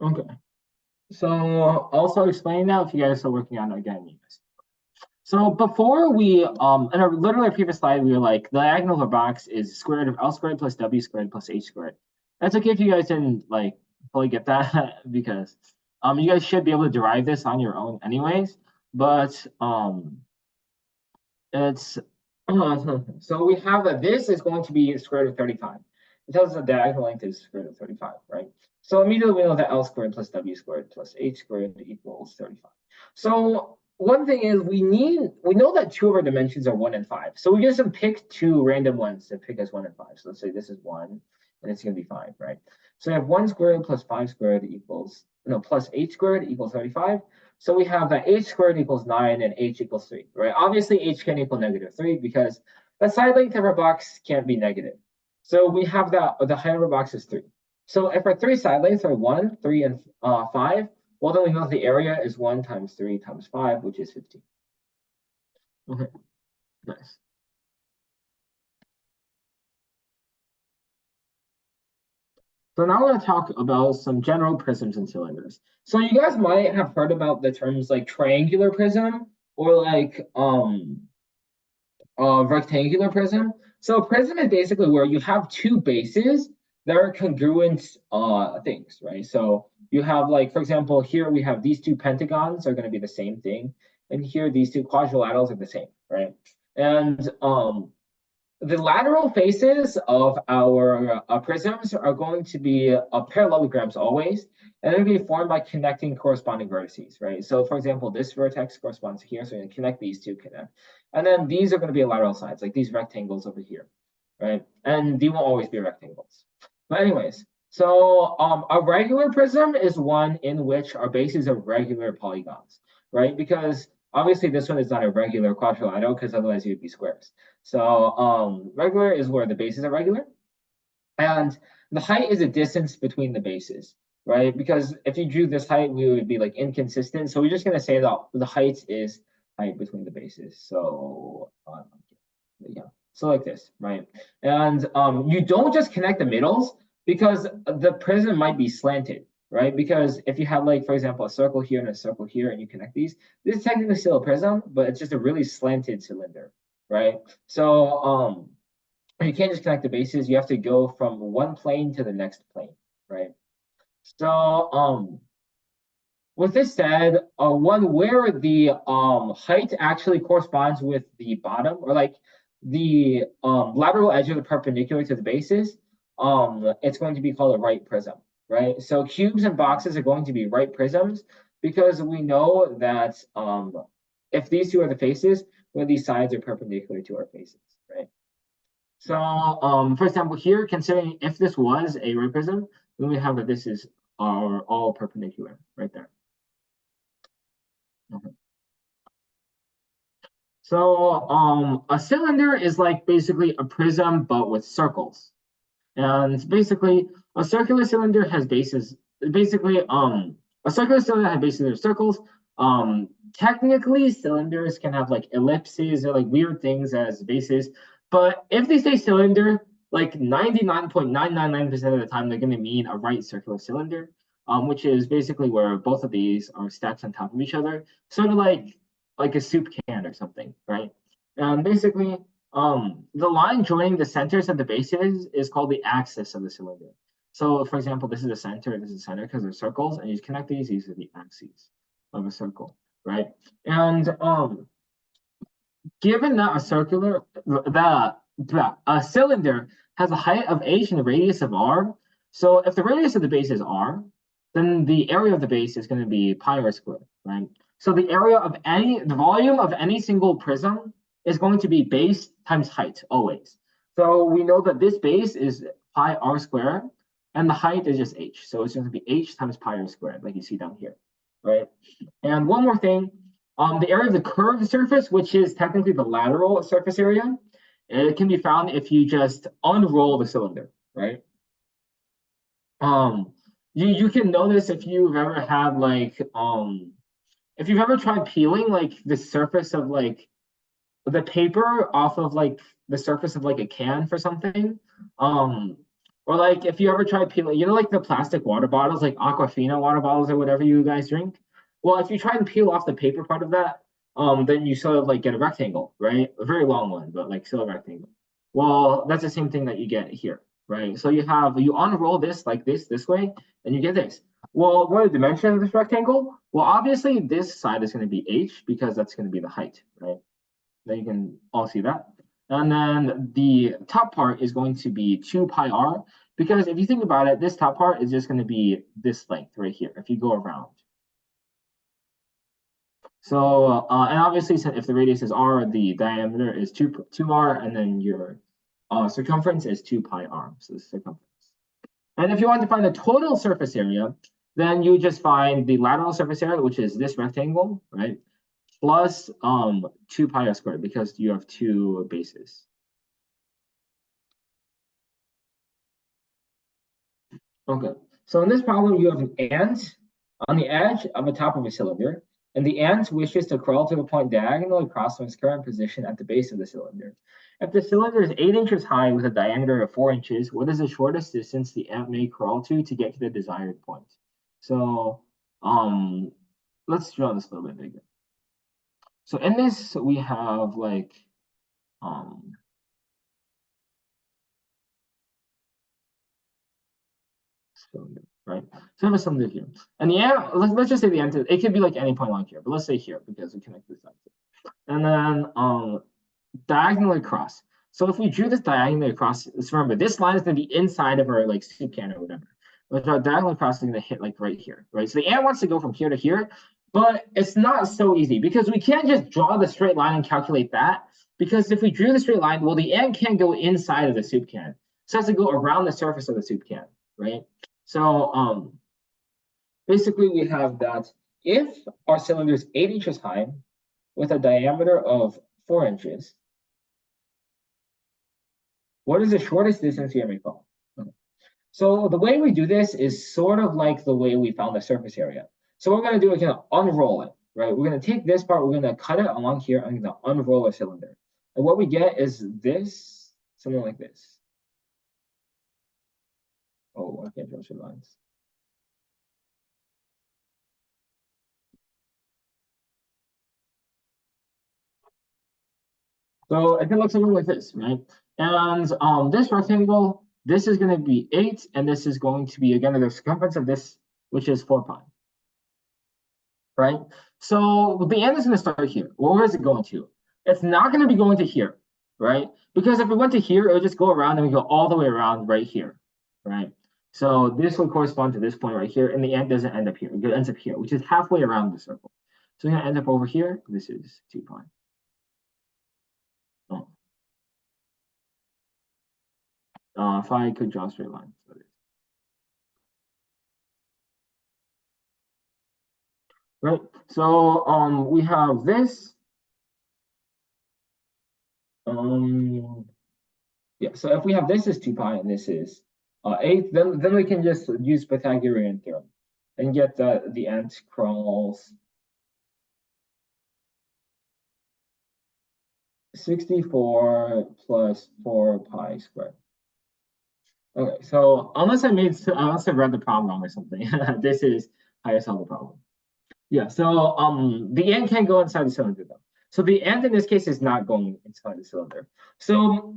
Okay. So also explain now if you guys are working on it again, you guys. So before we in our literally previous slide, we were like the diagonal of a box is square root of L squared plus W squared plus H squared. That's okay if you guys didn't like fully get that because you guys should be able to derive this on your own anyways. But it's so we have that this is going to be square root of 35. It tells us the diagonal length is square root of 35, right? So immediately we know that L squared plus W squared plus H squared equals 35. So one thing is we know that two of our dimensions are 1 and 5. So we just pick two random ones to pick as 1 and 5. So let's say this is 1 and it's going to be 5, right? So we have 1 squared plus 5 squared equals, no, plus H squared equals 35. So we have that H squared equals 9 and H equals 3, right? Obviously, H can equal -3 because the side length of our box can't be negative. So we have that the height of our box is 3. So if our three side lengths are 1, 3, and 5, well, then we know the area is 1 times 3 times 5, which is 15. Okay, nice. So now I want to talk about some general prisms and cylinders. So you guys might have heard about the terms like triangular prism or like rectangular prism. So a prism is basically where you have two bases that are congruent things, right? So you have like, for example, here we have these two pentagons are going to be the same thing, and here these two quadrilaterals are the same, right? And the lateral faces of our prisms are going to be parallelograms always, and they're going to be formed by connecting corresponding vertices, right? So, for example, this vertex corresponds to here, so you're going to connect these two, connect. And then these are going to be lateral sides, like these rectangles over here, right? And they won't always be rectangles. But anyways, so a regular prism is one in which our bases are regular polygons, right? Because obviously this one is not a regular quadrilateral because otherwise you'd be squares. So regular is where the bases are regular. And the height is a distance between the bases, right? Because if you drew this height, we would be like inconsistent. So we're just going to say that the height is height between the bases. So yeah, so like this, right? And you don't just connect the middles because the prism might be slanted, right? Because if you have like, for example, a circle here and a circle here and you connect these, this is technically still a prism, but it's just a really slanted cylinder, right? So you can't just connect the bases. You have to go from one plane to the next plane, right? So with this said, one where the height actually corresponds with the bottom or like the lateral edge of the perpendicular to the bases, it's going to be called a right prism, right? So cubes and boxes are going to be right prisms because we know that if these two are the faces, well, these sides are perpendicular to our faces, right? So, for example, here, considering if this was a right prism, then we have that this is are all perpendicular right there. Okay. So, a cylinder is like basically a prism, but with circles. And basically, a circular cylinder has bases. Basically, a circular cylinder has bases of circles. Technically, cylinders can have like ellipses or like weird things as bases. But if they say cylinder, like 99.999% of the time, they're going to mean a right circular cylinder. which is basically where both of these are stacked on top of each other, sort of like a soup can or something, right? And basically, the line joining the centers of the bases is called the axis of the cylinder. So, for example, this is the center, this is the center because they're circles, and you connect these are the axes of a circle, right? And given that a cylinder has a height of h and a radius of r, so if the radius of the base is r, then the area of the base is going to be pi r squared, right? So the volume of any single prism is going to be base times height always. So we know that this base is pi r squared, and the height is just h. So it's going to be h times pi r squared, like you see down here, right? And one more thing, the area of the curved surface, which is technically the lateral surface area, it can be found if you just unroll the cylinder, right? You can notice if you've ever had if you've ever tried peeling like the surface of like the paper off of like the surface of like a can for something, or like if you ever tried peeling, like the plastic water bottles, like Aquafina water bottles or whatever you guys drink. Well, if you try and peel off the paper part of that, then you sort of like get a rectangle, right? A very long one, but like still a rectangle. Well, that's the same thing that you get here, right? So you unroll this like this way, and you get this. Well, what are the dimensions of this rectangle? Well, obviously this side is going to be h because that's going to be the height, right? Then you can all see that. And then the top part is going to be 2 pi r, because if you think about it, this top part is just going to be this length right here if you go around. So, and obviously, if the radius is r, the diameter is 2r, and then your circumference is 2 pi r, so the circumference. And if you want to find the total surface area, then you just find the lateral surface area, which is this rectangle, right? Plus 2 pi r squared, because you have two bases. Okay, so in this problem, you have an ant on the edge of the top of a cylinder, and the ant wishes to crawl to a point diagonally across from its current position at the base of the cylinder. If the cylinder is 8 inches high with a diameter of 4 inches, what is the shortest distance the ant may crawl to get to the desired point? So let's draw this a little bit bigger. So in this, we have like cylinder, right? So have a cylinder here. And the ant, let's just say the ant, it could be like any point along here, but let's say here because we connect this up. And then diagonally across. So if we drew this diagonally across, let's remember this line is going to be inside of our like soup can or whatever. But diagonally across is going to hit like right here, right? So the ant wants to go from here to here, but it's not so easy because we can't just draw the straight line and calculate that. Because if we drew the straight line, well, the ant can't go inside of the soup can. So it has to go around the surface of the soup can, right? So basically we have that if our cylinder is 8 inches high with a diameter of 4 inches, what is the shortest distance you ever call? So the way we do this is sort of like the way we found the surface area. So what we're going to do is going to unroll it, right? We're going to take this part, we're going to cut it along here, and going to unroll a cylinder. And what we get is this, something like this. Oh, I can't draw straight lines. So it can look something like this, right? And this rectangle, this is going to be 8, and this is going to be, again, the circumference of this, which is 4 pi. Right? So the end is going to start here. Well, where is it going to? It's not going to be going to here, right? Because if we went to here, it would just go around and we go all the way around right here, right? So this would correspond to this point right here, and the end doesn't end up here. It ends up here, which is halfway around the circle. So we're going to end up over here. This is 2 pi. Oh. If I could draw a straight line. Right. So we have this. Yeah, so if we have this is 2 pi and this is 8, then we can just use Pythagorean theorem and get that the ant crawls 64 plus 4 pi squared. Okay, so unless I read the problem wrong or something, this is how you solve the problem. Yeah, so the ant can't go inside the cylinder though. So the ant in this case is not going inside the cylinder. So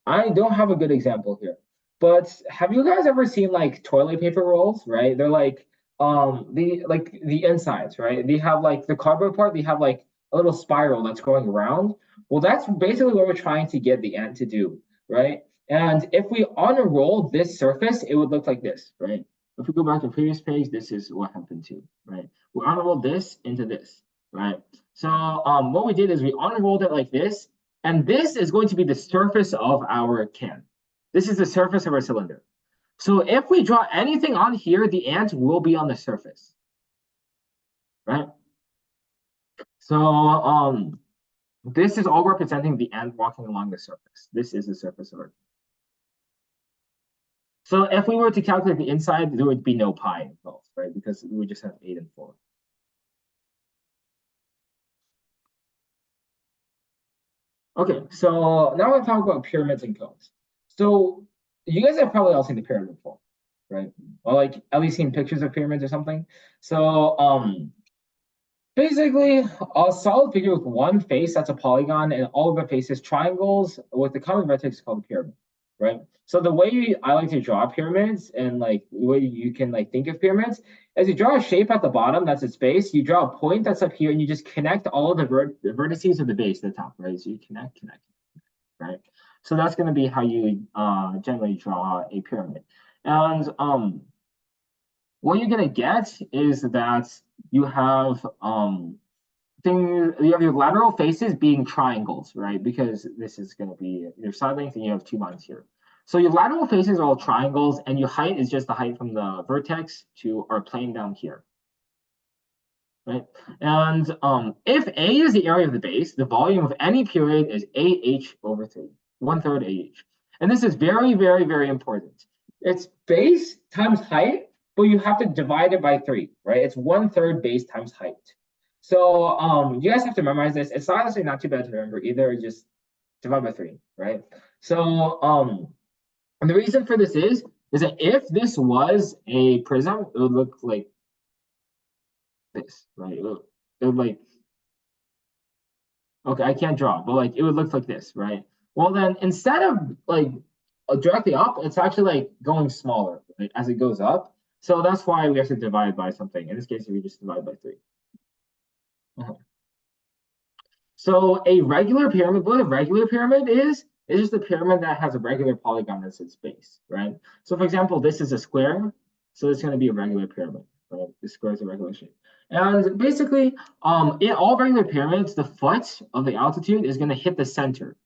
I don't have a good example here, but have you guys ever seen like toilet paper rolls, right? They're like the insides, right? They have like the cardboard part, they have like a little spiral that's going around. Well, that's basically what we're trying to get the ant to do, right? And if we unroll this surface, it would look like this, right? If we go back to the previous page, this is what happened too, right? We unrolled this into this, right? So what we did is we unrolled it like this, and this is going to be the surface of our can. This is the surface of our cylinder. So if we draw anything on here, the ant will be on the surface, right? So this is all representing the ant walking along the surface. This is the surface of our. So if we were to calculate the inside, there would be no pi involved, right? Because we would just have 8 and 4. Okay, so now we're talking about pyramids and cones. So you guys have probably all seen the pyramid before, right? Or like at least seen pictures of pyramids or something. So basically a solid figure with one face that's a polygon and all of the faces triangles with the common vertex called a pyramid, right? So the way I like to draw pyramids and like the way you can like think of pyramids is you draw a shape at the bottom, that's its base. You draw a point that's up here, and you just connect all of the vertices of the base to the top, right? So you connect, right? So that's going to be how you generally draw a pyramid. And what you're going to get is that you have you have your lateral faces being triangles, right? Because this is going to be your side length, and you have 2 lines here. So your lateral faces are all triangles, and your height is just the height from the vertex to our plane down here, right? And if A is the area of the base, the volume of any period is AH over 3, 1/3 AH. And this is very, very, very important. It's base times height, but you have to divide it by 3, right? It's 1/3 base times height. So you guys have to memorize this. It's honestly not too bad to remember either. Just divide by 3, right? So and the reason for this is that if this was a prism, it would look like this, right? It would like, okay, I can't draw, but like it would look like this, right? Well, then instead of like directly up, it's actually like going smaller, right, as it goes up. So that's why we have to divide by something. In this case, we just divide by 3. Uh-huh. So a regular pyramid, what a regular pyramid is just a pyramid that has a regular polygon as its base, right? So for example, this is a square, so it's going to be a regular pyramid, right? The square is a regular shape. And basically, in all regular pyramids, the foot of the altitude is going to hit the center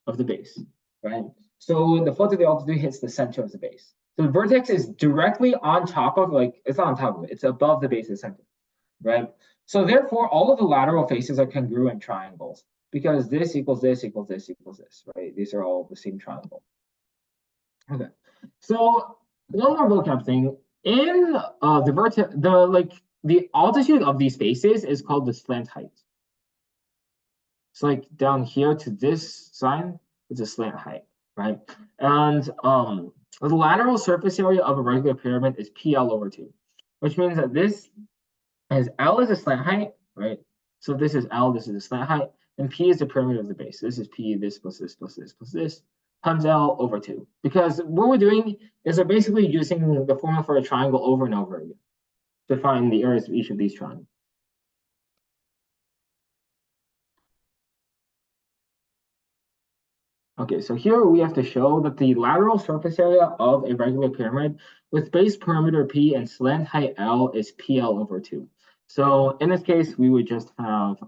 of the base, right? So the foot of the altitude hits the center of the base. So the vertex is directly on top of, like, it's not on top of it, it's above the base of the center, right? So therefore, all of the lateral faces are congruent triangles because this equals this equals this equals this, right? These are all the same triangle. Okay. So one more vocab thing. In the altitude of these faces is called the slant height. It's like down here to this sign, it's a slant height, right? And the lateral surface area of a regular pyramid is PL over 2, which means that this as L is a slant height, right? So this is L, this is a slant height, and P is the perimeter of the base. This is P, this plus this plus this plus this times L over 2. Because what we're doing is we're basically using the formula for a triangle over and over again to find the areas of each of these triangles. Okay, so here we have to show that the lateral surface area of a regular pyramid with base perimeter P and slant height L is PL over 2. So in this case, we would just have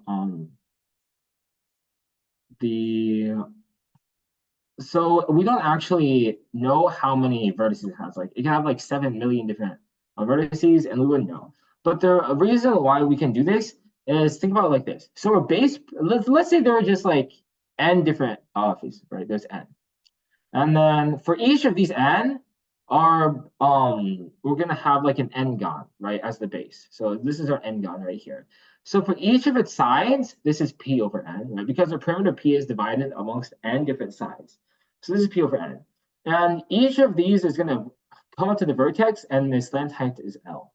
so we don't actually know how many vertices it has. Like it can have like 7 million different vertices, and we wouldn't know. But the reason why we can do this is think about it like this. So a base, let's say there are just like n different faces, right? There's n. And then for each of these n, we're gonna have like an n-gon, right, as the base. So this is our n-gon right here. So for each of its sides, this is P over N, right? Because the perimeter P is divided amongst N different sides. So this is P over N. And each of these is going to come up to the vertex, and the slant height is L,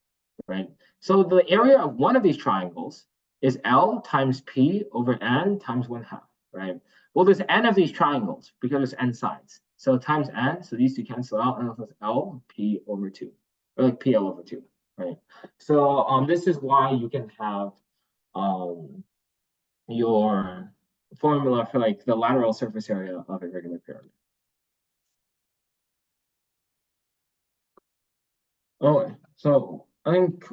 right? So the area of one of these triangles is L times P over N times 1/2, right? Well, there's N of these triangles because there's N sides. So times N, so these two cancel out, and it's L P over 2, or like PL over 2, right? So this is why you can have your formula for like the lateral surface area of a regular pyramid. Oh, so I think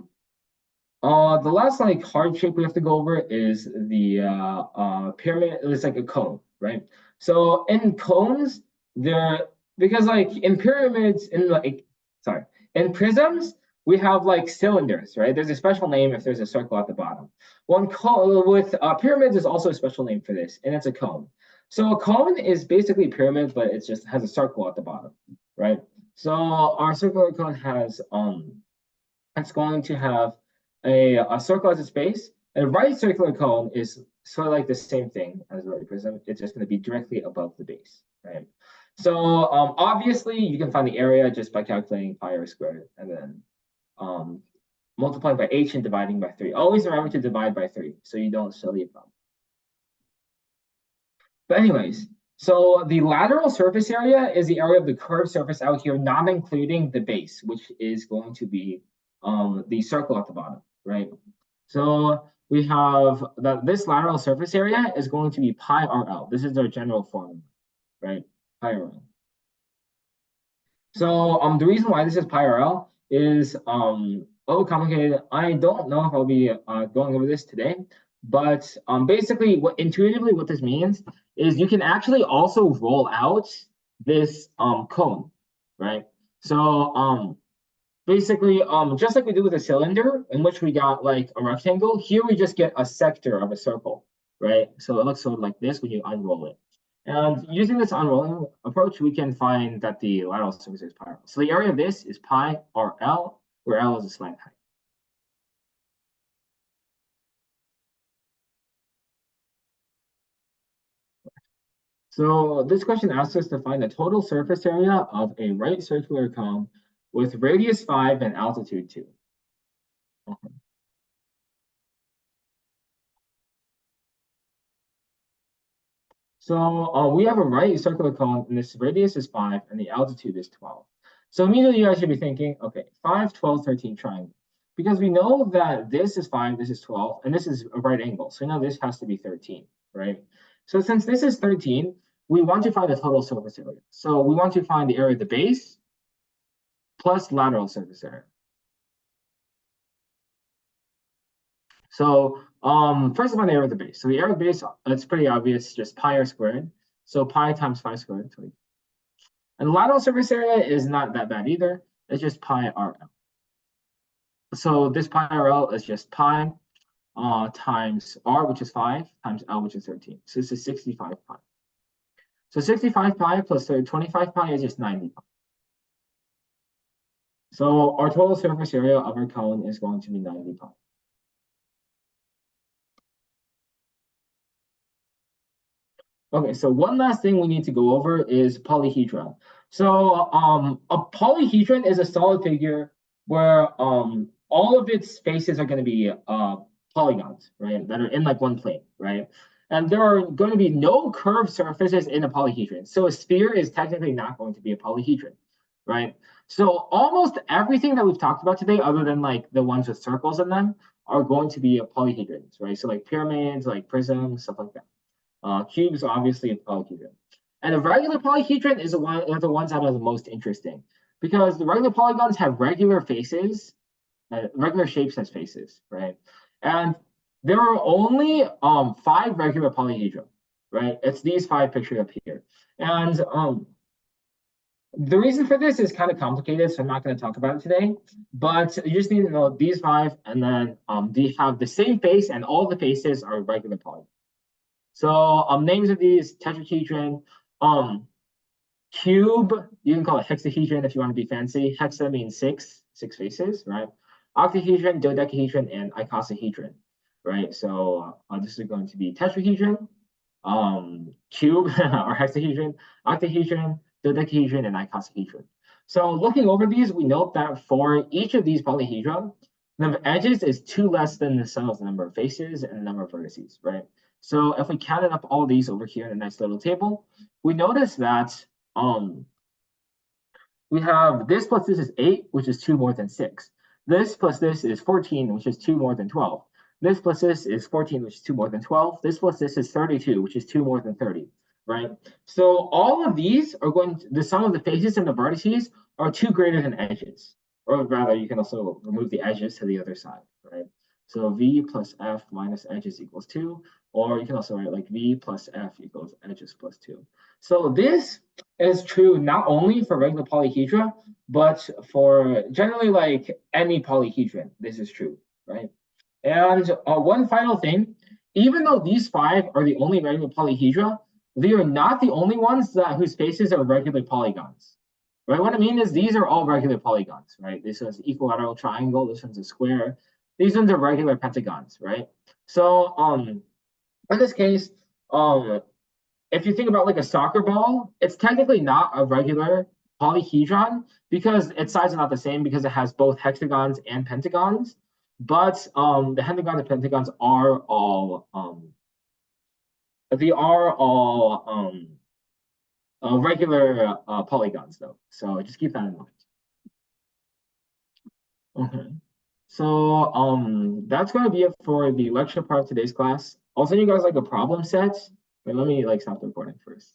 the last like hard shape we have to go over is the pyramid. It's like a cone, right? So in cones, there because like in pyramids, in prisms, we have like cylinders, right? There's a special name if there's a circle at the bottom. One cone with pyramids is also a special name for this, and it's a cone. So a cone is basically a pyramid, but it just has a circle at the bottom, right? So our circular cone has it's going to have a circle as its base. A right circular cone is sort of like the same thing as a right prism. It's just going to be directly above the base, right? So obviously you can find the area just by calculating pi r squared and then multiplying by h and dividing by 3. Always remember to divide by 3 so you don't silly a problem. But anyways, so the lateral surface area is the area of the curved surface out here, not including the base, which is going to be the circle at the bottom, right? So we have that this lateral surface area is going to be pi RL. This is our general formula, right? Pi RL. So the reason why this is pi RL is a little complicated. I don't know if I'll be going over this today, but basically what intuitively what this means is you can actually also roll out this cone, right? So basically just like we do with a cylinder in which we got like a rectangle, here we just get a sector of a circle, right? So it looks sort of like this when you unroll it. And using this unrolling approach, we can find that the lateral surface is pi RL. So the area of this is pi RL, where L is a slant height. So this question asks us to find the total surface area of a right circular cone with radius 5 and altitude 2. Okay. So we have a right circular cone, and this radius is 5, and the altitude is 12. So immediately you guys should be thinking, okay, 5, 12, 13 triangle. Because we know that this is 5, this is 12, and this is a right angle. So now this has to be 13, right? So since this is 13, we want to find the total surface area. So we want to find the area of the base plus lateral surface area. So first of all, the area of the base. So the area of the base, it's pretty obvious, just pi r squared. So pi times 5 squared. And the lateral surface area is not that bad either. It's just pi RL. So this pi RL is just pi times R, which is 5, times L, which is 13. So this is 65 pi. So 65 pi plus 25 pi is just 90 pi. So our total surface area of our cone is going to be 90 pi. Okay, so one last thing we need to go over is polyhedron. So a polyhedron is a solid figure where all of its faces are going to be polygons, right? That are in like one plane, right? And there are going to be no curved surfaces in a polyhedron. So a sphere is technically not going to be a polyhedron, right? So almost everything that we've talked about today, other than like the ones with circles in them, are going to be polyhedrons, right? So like pyramids, like prisms, stuff like that. Cubes obviously a polyhedron. And a regular polyhedron is one of the ones that are the most interesting because the regular polygons have regular faces, regular shapes as faces, right? And there are only 5 regular polyhedra, right? It's these 5 pictured up here. And the reason for this is kind of complicated, so I'm not going to talk about it today. But you just need to know these 5, and then they have the same face, and all the faces are regular polygons. So names of these tetrahedron, cube, you can call it hexahedron if you want to be fancy. Hexa means 6 faces, right? Octahedron, dodecahedron, and icosahedron. right? So this is going to be tetrahedron, cube or hexahedron, octahedron, dodecahedron, and icosahedron. So looking over these, we note that for each of these polyhedra, the number of edges is 2 less than the sum of the number of faces and the number of vertices, right? So if we counted up all these over here in a nice little table, we notice that we have this plus this is 8, which is 2 more than 6. This plus this is 14, which is 2 more than 12. This plus this is 14, which is 2 more than 12. This plus this is 32, which is 2 more than 30, right? So all of these are going to, the sum of the faces and the vertices are 2 greater than edges. Or rather, you can also remove the edges to the other side, right? So v plus f minus edges equals 2. Or you can also write like v plus f equals edges plus 2. So this is true not only for regular polyhedra, but for generally like any polyhedron. This is true, right? And one final thing, even though these 5 are the only regular polyhedra, they are not the only ones whose faces are regular polygons. Right? What I mean is these are all regular polygons, right? This one's equilateral triangle, this one's a square. These ones are regular pentagons, right? So in this case, if you think about like a soccer ball, it's technically not a regular polyhedron because its sides are not the same because it has both hexagons and pentagons. But the hexagons and pentagons are all regular polygons though. So just keep that in mind. Okay. So that's gonna be it for the lecture part of today's class. I'll send you guys like a problem set, but let me like stop the recording first.